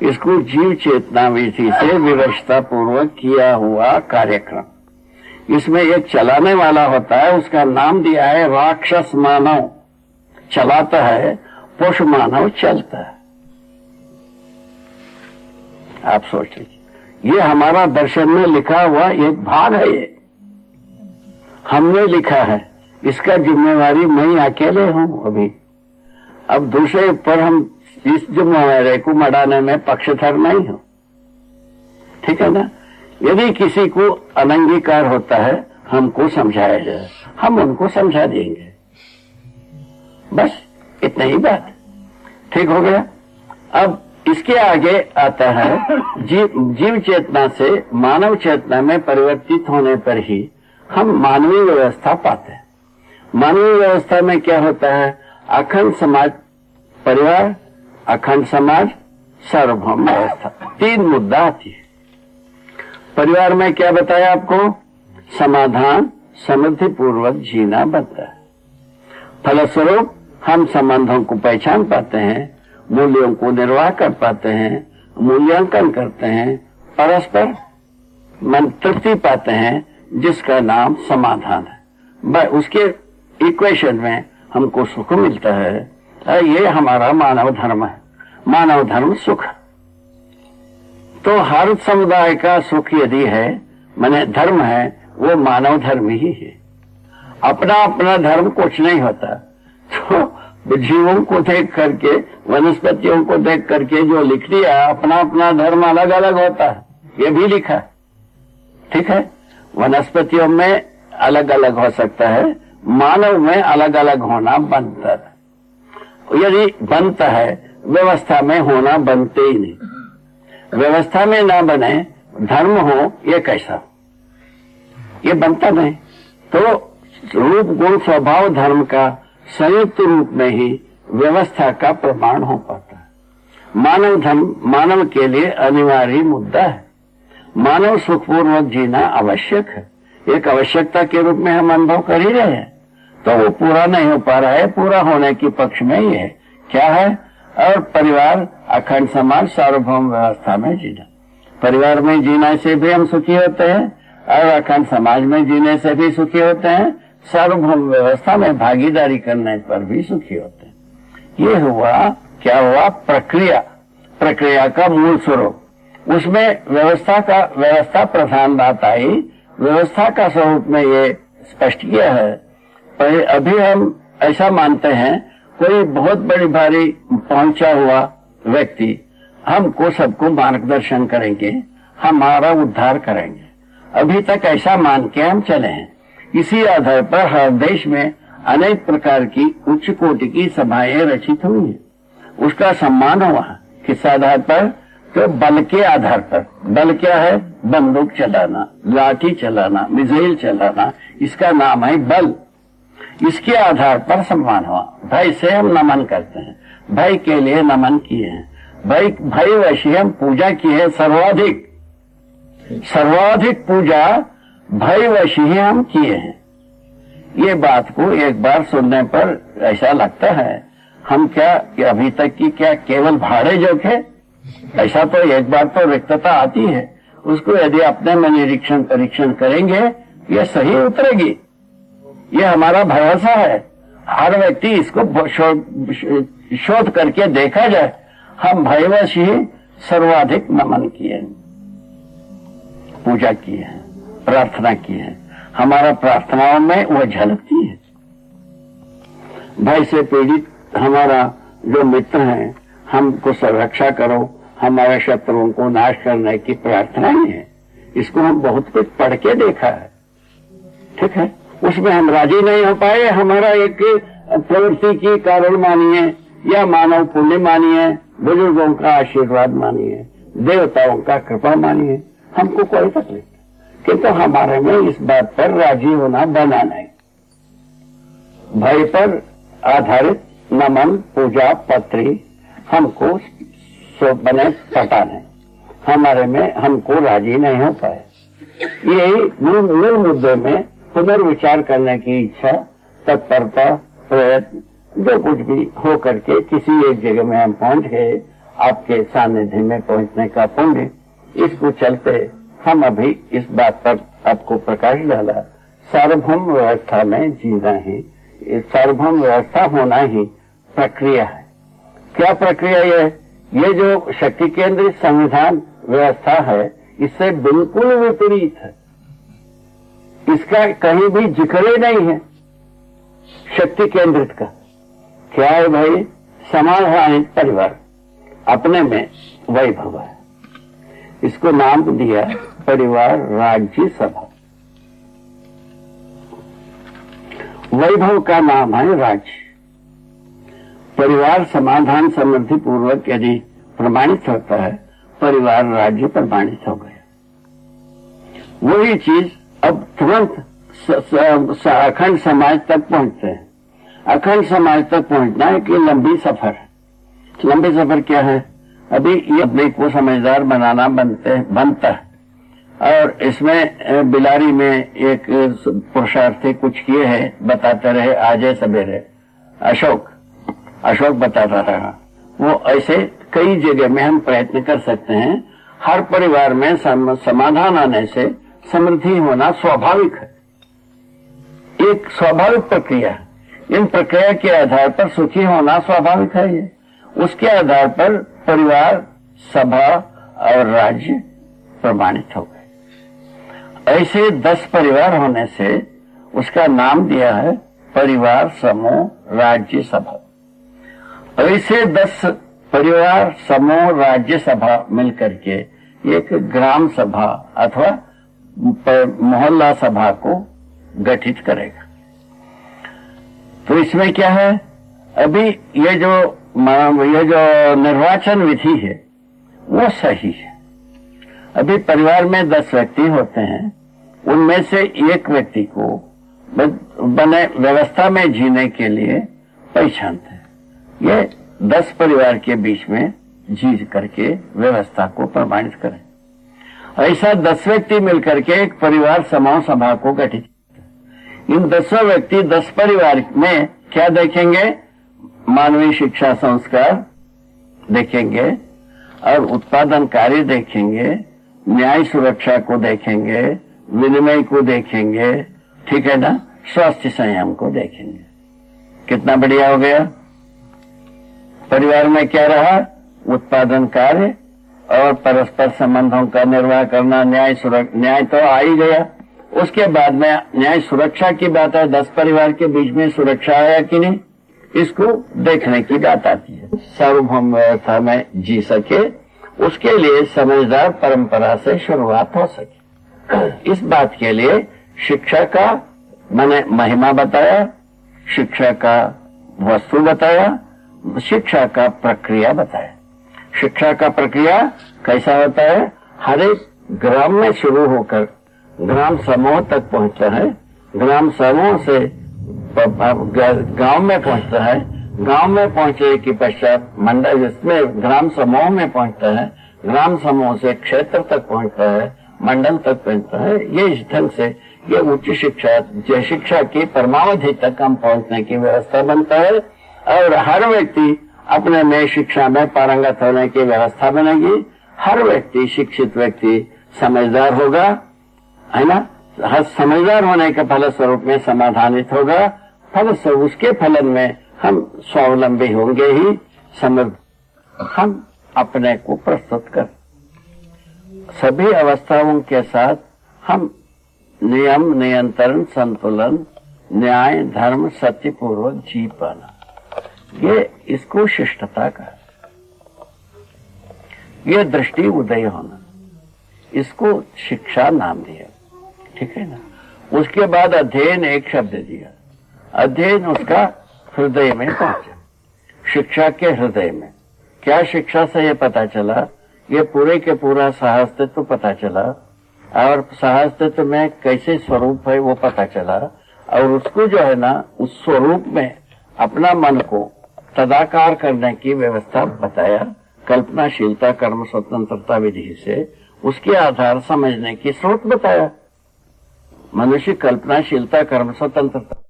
इसको जीव चेतना विधि से व्यवस्था पूर्वक किया हुआ कार्यक्रम। इसमें एक चलाने वाला होता है, उसका नाम दिया है राक्षस मानव। चलाता है, पुरुष मानव चलता है। आप सोच लीजिए, ये हमारा दर्शन में लिखा हुआ एक भाग है। ये हमने लिखा है, इसका जिम्मेवारी मैं अकेले हूं अभी। अब दूसरे पर हम इस जिम्मेवारी को मढ़ाने में पक्षधर नहीं हूं, ठीक है ना। यदि किसी को अनंगीकार होता है, हमको समझाया जाए, हम उनको समझा देंगे, बस इतना ही बात। ठीक हो गया। अब इसके आगे आता है जीव चेतना से मानव चेतना में परिवर्तित होने पर ही हम मानवीय व्यवस्था पाते हैं। मानवीय व्यवस्था में क्या होता है? अखंड समाज, परिवार, अखंड समाज, सार्वभौम व्यवस्था, तीन मुद्दा आती है। परिवार में क्या बताया आपको? समाधान, समृद्धि पूर्वक जीना बनता है। फलस्वरूप हम संबंधों को पहचान पाते हैं, मूल्यों को निर्वाह कर पाते हैं, मूल्यांकन करते हैं, परस्पर मन तृप्ति पाते हैं, जिसका नाम समाधान है। उसके इक्वेशन में हमको सुख मिलता है। ये हमारा मानव धर्म है। मानव धर्म सुख। तो हर समुदाय का सुख यदि है, माने धर्म है, वो मानव धर्म ही है। अपना अपना धर्म कुछ नहीं होता। तो जीवों को देख करके, वनस्पतियों को देख करके जो लिख दिया, अपना अपना धर्म अलग अलग होता है, ये भी लिखा। ठीक है, वनस्पतियों में अलग अलग हो सकता है, मानव में अलग अलग होना बनता है। यदि बनता है, व्यवस्था में होना बनते ही नहीं। व्यवस्था में ना बने, धर्म हो, ये कैसा? ये बनता नहीं। तो रूप गुण स्वभाव धर्म का संयुक्त रूप में ही व्यवस्था का प्रमाण हो पाता है। मानव धर्म मानव के लिए अनिवार्य मुद्दा है। मानव सुखपूर्वक जीना आवश्यक है, एक आवश्यकता के रूप में हम अनुभव कर ही रहे हैं। तो वो पूरा नहीं हो पा रहा है, पूरा होने के पक्ष में ही है। क्या है? और परिवार, अखंड समाज, सार्वभौम व्यवस्था में जीना। परिवार में जीने से भी हम सुखी होते हैं और अखंड समाज में जीने से भी सुखी होते हैं, सार्वभौम व्यवस्था में भागीदारी करने पर भी सुखी होते हैं। ये हुआ, क्या हुआ? प्रक्रिया। प्रक्रिया का मूल स्वरूप। उसमें व्यवस्था प्रधान बात आई। व्यवस्था का स्वरूप में ये स्पष्ट किया है। अभी हम ऐसा मानते हैं, कोई बहुत बड़ी भारी पहुंचा हुआ व्यक्ति हमको सबको मार्गदर्शन करेंगे, हमारा उद्धार करेंगे। अभी तक ऐसा मान के हम चले हैं। इसी आधार पर हर देश में अनेक प्रकार की उच्च कोटि की सभाएं रचित हुई है, उसका सम्मान हुआ। किस आधार पर? तो बल के आधार पर। बल क्या है? बंदूक चलाना, लाठी चलाना, मिसाइल चलाना, इसका नाम है बल। इसके आधार पर सम्मान हुआ। भाई से हम नमन करते हैं, भाई के लिए नमन किए हैं, भाई वैसी हम पूजा की है। सर्वाधिक पूजा भाई वैसी ही हम किए हैं। ये बात को एक बार सुनने पर ऐसा लगता है हम क्या अभी तक की क्या केवल भाड़े जोखे? ऐसा तो एक बार तो रिक्तता आती है, उसको यदि अपने में निरीक्षण परीक्षण करेंगे, ये सही उतरेगी। ये हमारा भरोसा है। हर व्यक्ति इसको शोध करके देखा जाए। हम भयवश ही सर्वाधिक नमन किए, पूजा की है, प्रार्थना की है। हमारा प्रार्थनाओं में वह झलकती है। भय से पीड़ित हमारा जो मित्र है, हमको संरक्षा करो, हमारे शत्रुओं को नाश करने की प्रार्थना ही है। इसको हम बहुत कुछ पढ़ के देखा है। ठीक है, उसमें हम राजी नहीं हो पाए। हमारा एक प्रवृत्ति की कारण मानिए या मानव पुण्य मानिए, बुजुर्गों का आशीर्वाद मानिए, देवताओं का कृपा मानिए, हमको कोई तकलीफ, किंतु हमारे में इस बात पर राजी होना बना नहीं। भय पर आधारित नमन, पूजा, पत्री हमको बने पता नहीं, हमारे में हमको राजी नहीं हो पाए। यही मूल मुद्दे में पुनर्विचार करने की इच्छा, तत्परता, प्रयत्न, जो कुछ भी हो करके किसी एक जगह में हम पहुंच गए आपके सानिध्य में पहुंचने का पुण्य, इसको चलते हम अभी इस बात पर आपको प्रकाश डाला। सार्वभौम व्यवस्था में जीना ही, सार्वभौम व्यवस्था होना ही प्रक्रिया है। क्या प्रक्रिया ये जो शक्ति केंद्रित संविधान व्यवस्था है, इससे बिल्कुल विपरीत है। इसका कहीं भी जिक्र ही नहीं है शक्ति केंद्रित का। क्या है भाई? समाधानित परिवार, अपने में वैभव है। इसको नाम दिया परिवार राज्य सभा। वैभव का नाम है राज्य। परिवार समाधान समृद्धि पूर्वक यदि प्रमाणित होता है, परिवार राज्य प्रमाणित हो गया। वही चीज अब तुरंत अखंड समाज तक पहुंचते हैं। अखंड समाज तक पहुंचना है कि लंबी सफर है। लंबी सफर क्या है? अभी ये अपने को समझदार बनाना बनता है। और इसमें बिलारी में एक पुरुषार्थी कुछ किए हैं, बताते रहे आजे सवेरे। अशोक बताता रहा। वो ऐसे कई जगह में हम प्रयत्न कर सकते हैं। हर परिवार में समाधान आने से समृद्धि होना स्वाभाविक है, एक स्वाभाविक प्रक्रिया है। इन प्रक्रिया के आधार पर सुखी होना स्वाभाविक है। ये उसके आधार पर परिवार, सभा और राज्य प्रमाणित हो गए। ऐसे 10 परिवार होने से उसका नाम दिया है परिवार समूह राज्य सभा। ऐसे 10 परिवार समूह राज्य सभा मिलकर के एक ग्राम सभा अथवा मोहल्ला सभा को गठित करेगा। तो इसमें क्या है? अभी ये जो निर्वाचन विधि है वो सही है। अभी परिवार में 10 व्यक्ति होते हैं, उनमें से एक व्यक्ति को बने व्यवस्था में जीने के लिए पहचानते हैं। ये 10 परिवार के बीच में जी करके व्यवस्था को प्रमाणित करें। ऐसा 10 व्यक्ति मिलकर के एक परिवार समूह सभा को गठित। इन 10 व्यक्ति 10 परिवार में क्या देखेंगे? मानवीय शिक्षा संस्कार देखेंगे और उत्पादन कार्य देखेंगे, न्याय सुरक्षा को देखेंगे, विनिमय को देखेंगे, ठीक है ना, स्वास्थ्य संयम को देखेंगे। कितना बढ़िया हो गया। परिवार में क्या रहा? उत्पादन कार्य और परस्पर संबंधों का निर्वाह करना, न्याय तो आ ही गया। उसके बाद में न्याय सुरक्षा की बात है। 10 परिवार के बीच में सुरक्षा है कि नहीं, इसको देखने की बात आती है। सार्वभौम व्यवस्था में जी सके, उसके लिए समझदार परंपरा से शुरुआत हो सके। इस बात के लिए शिक्षा का मैंने महिमा बताया, शिक्षा का वस्तु बताया, शिक्षा का प्रक्रिया बताया। शिक्षा का प्रक्रिया कैसा होता है? हर एक ग्राम में शुरू होकर ग्राम समूह तक पहुंचता है, ग्राम समूह से गांव में पहुंचता है, गांव में पहुंचने के पश्चात मंडल, जिसमें ग्राम समूह में पहुंचता है, ग्राम समूह से क्षेत्र तक पहुंचता है, मंडल तक पहुंचता है। ये इस ढंग से ये उच्च शिक्षा की परमावधि तक हम पहुंचने की व्यवस्था बनता है। और हर व्यक्ति अपने में शिक्षा में पारंगत होने की व्यवस्था बनेगी। हर व्यक्ति, शिक्षित व्यक्ति समझदार होगा, है ना। हर समझदार होने के फलस्वरूप में समाधानित होगा। फलस्वरूप उसके फलन में हम स्वावलंबी होंगे ही, समृद्ध हम अपने को प्रस्तुत कर सभी अवस्थाओं के साथ हम नियम, नियंत्रण, संतुलन, न्याय, धर्म, सत्य पूर्वक जी पाना, ये इसको शिष्टता का, ये दृष्टि उदय होना, इसको शिक्षा नाम दिया, ठीक है ना। उसके बाद अध्ययन एक शब्द दिया। अध्ययन उसका हृदय में पहुंचा, शिक्षा के हृदय में। क्या शिक्षा से ये पता चला? ये पूरे के पूरा सहअस्तित्व पता चला, और सहअस्तित्व में कैसे स्वरूप है वो पता चला, और उसको जो है ना, उस स्वरूप में अपना मन को तदाकार करने की व्यवस्था बताया। कल्पनाशीलता, कर्म स्वतंत्रता विधि से उसके आधार समझने की स्रोत बताया। मनुष्य कल्पनाशीलता, कर्म स्वतंत्रता